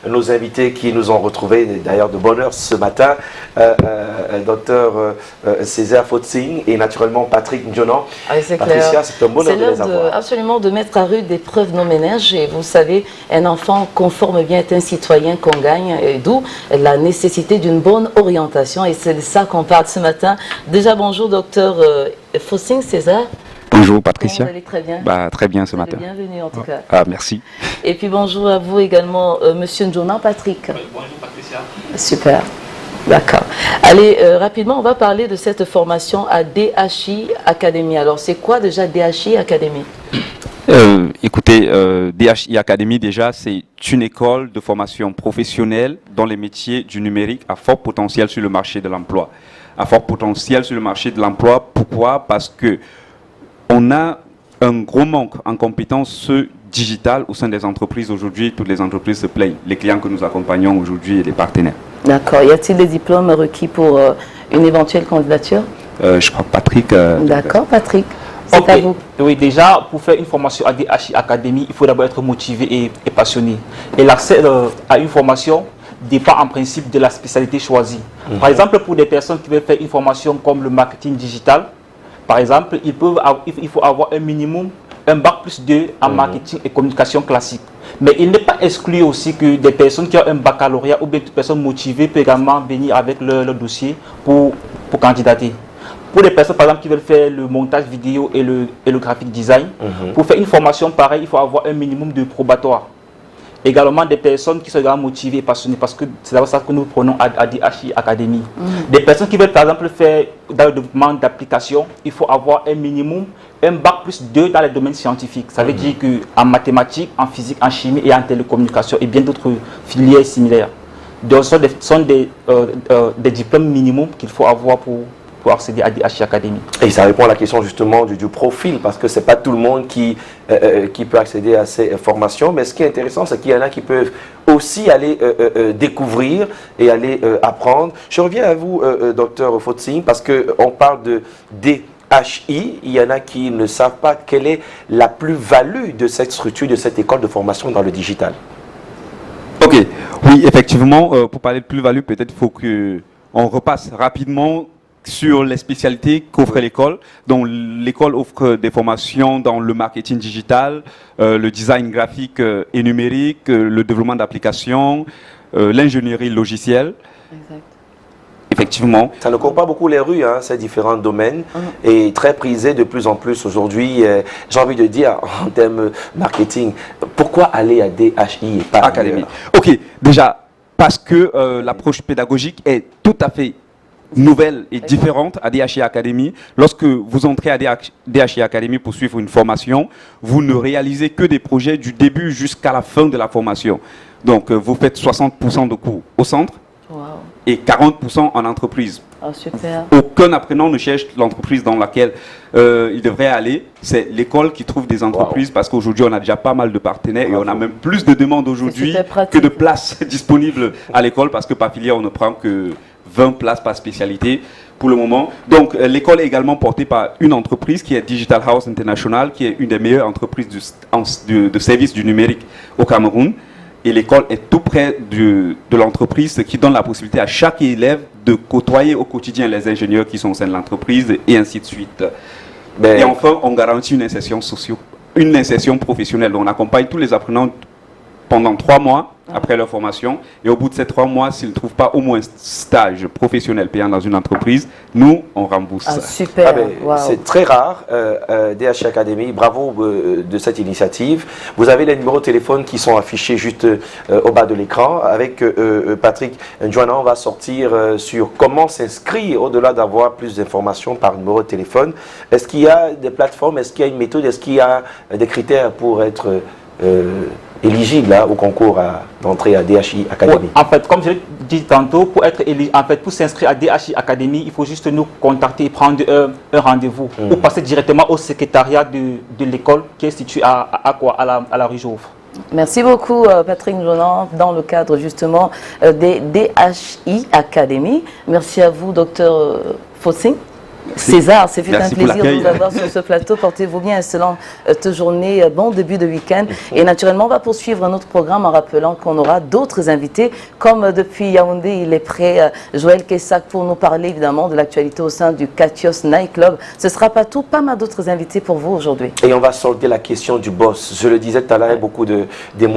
nos invités qui nous ont retrouvés d'ailleurs de bonne heure ce matin, docteur Césaire Fotsing et naturellement Patrick Ndjonan. C'est Patricia, c'est un bonheur de les avoir. Absolument, de mettre à rude épreuve nos ménages. Et vous savez, un enfant conforme bien est un citoyen qu'on gagne, d'où la nécessité d'une bonne orientation. Et c'est de ça qu'on parle ce matin. Déjà, bonjour docteur Fotsing, Césaire. Bonjour Patricia. Vous allez très bien. Très bien ce matin. Bienvenue en tout cas. Ah, merci. Et puis bonjour à vous également, monsieur Ndjonan, Patrick. Bonjour Patricia. Super. D'accord. Allez, rapidement, on va parler de cette formation à DHI Academy. Alors, c'est quoi déjà DHI Academy? Écoutez, DHI Academy, déjà, c'est une école de formation professionnelle dans les métiers du numérique à fort potentiel sur le marché de l'emploi. À fort potentiel sur le marché de l'emploi, pourquoi? Parce que on a un gros manque en compétences digitales au sein des entreprises. Aujourd'hui, toutes les entreprises se plaignent. Les clients que nous accompagnons aujourd'hui et les partenaires. D'accord. Y a-t-il des diplômes requis pour une éventuelle candidature? Je crois que Patrick... D'accord, Patrick. C'est à vous. Oui, déjà, pour faire une formation à DHI Academy, il faut d'abord être motivé et passionné. Et l'accès à une formation dépend en principe de la spécialité choisie. Par exemple, pour des personnes qui veulent faire une formation comme le marketing digital, par exemple, il faut avoir un minimum, un bac+2 en marketing et communication classique. Mais il n'est pas exclu aussi que des personnes qui ont un baccalauréat ou bien toute personne motivée peut également venir avec leur dossier pour candidater. Pour les personnes, par exemple, qui veulent faire le montage vidéo et le graphic design, pour faire une formation pareille, il faut avoir un minimum de probatoire. Également des personnes qui sont également motivées et passionnées, parce que c'est d'abord ça que nous prenons à DHI Academy. Des personnes qui veulent par exemple faire dans le développement d'applications, il faut avoir un minimum, un bac+2 dans les domaines scientifiques. Ça veut dire qu'en mathématiques, en physique, en chimie et en télécommunication et bien d'autres filières similaires. Donc ce sont des diplômes minimums qu'il faut avoir pour accéder à DHI Academy. Et ça répond à la question justement du profil, parce que ce n'est pas tout le monde qui peut accéder à ces formations. Mais ce qui est intéressant, c'est qu'il y en a qui peuvent aussi aller découvrir et aller apprendre. Je reviens à vous, docteur Fotsing, parce qu'on parle de DHI. Il y en a qui ne savent pas quelle est la plus-value de cette structure, de cette école de formation dans le digital. Ok, oui, effectivement, pour parler de plus-value, peut-être il faut qu'on repasse rapidement sur les spécialités qu'offre l'école. Donc l'école offre des formations dans le marketing digital, le design graphique et numérique, le développement d'applications, l'ingénierie logicielle. Exact. Effectivement. Ça ne court pas beaucoup les rues, ces différents domaines, et très prisé de plus en plus aujourd'hui. J'ai envie de dire, en termes marketing, pourquoi aller à DHI et pas Académie? Ok, déjà, parce que l'approche pédagogique est tout à fait nouvelle et différente à DHI Academy. Lorsque vous entrez à DHI Academy pour suivre une formation, vous ne réalisez que des projets du début jusqu'à la fin de la formation. Donc, vous faites 60% de cours au centre et 40% en entreprise. Oh, super. Aucun apprenant ne cherche l'entreprise dans laquelle il devrait aller. C'est l'école qui trouve des entreprises parce qu'aujourd'hui, on a déjà pas mal de partenaires et on a même plus de demandes aujourd'hui que de places disponibles à l'école parce que par filière, on ne prend que 20 places par spécialité pour le moment. Donc, l'école est également portée par une entreprise qui est Digital House International, qui est une des meilleures entreprises de services du numérique au Cameroun. Et l'école est tout près de l'entreprise, ce qui donne la possibilité à chaque élève de côtoyer au quotidien les ingénieurs qui sont au sein de l'entreprise et ainsi de suite. Et enfin, on garantit une insertion professionnelle. Donc, on accompagne tous les apprenants pendant 3 mois après leur formation. Et au bout de ces 3 mois, s'ils ne trouvent pas au moins un stage professionnel payant dans une entreprise, nous, on rembourse ça. Super. C'est très rare, DHI Academy. Bravo de cette initiative. Vous avez les numéros de téléphone qui sont affichés juste au bas de l'écran. Avec Patrick Ndjonan, on va sortir sur comment s'inscrire au-delà d'avoir plus d'informations par numéro de téléphone. Est-ce qu'il y a des plateformes? Est-ce qu'il y a une méthode? Est-ce qu'il y a des critères pour être éligible au concours d'entrée à DHI Academy? En fait, comme je l'ai dit tantôt, pour s'inscrire à DHI Academy, il faut juste nous contacter et prendre un rendez-vous ou passer directement au secrétariat de l'école qui est situé à la rue Jouffre. Merci beaucoup Patrick Ndjonan dans le cadre justement des DHI Academy. Merci à vous docteur Fotsing. César, c'est fait un Merci pour plaisir de l'accueil. vous avoir sur ce plateau. Portez-vous bien, excellente journée, bon début de week-end. Et naturellement, on va poursuivre notre programme en rappelant qu'on aura d'autres invités. Comme depuis Yaoundé, il est prêt, Joël Kessac, pour nous parler évidemment de l'actualité au sein du Katios Night Club. Ce ne sera pas tout, pas mal d'autres invités pour vous aujourd'hui. Et on va solder la question du boss. Je le disais tout à l'heure, beaucoup d'émotions.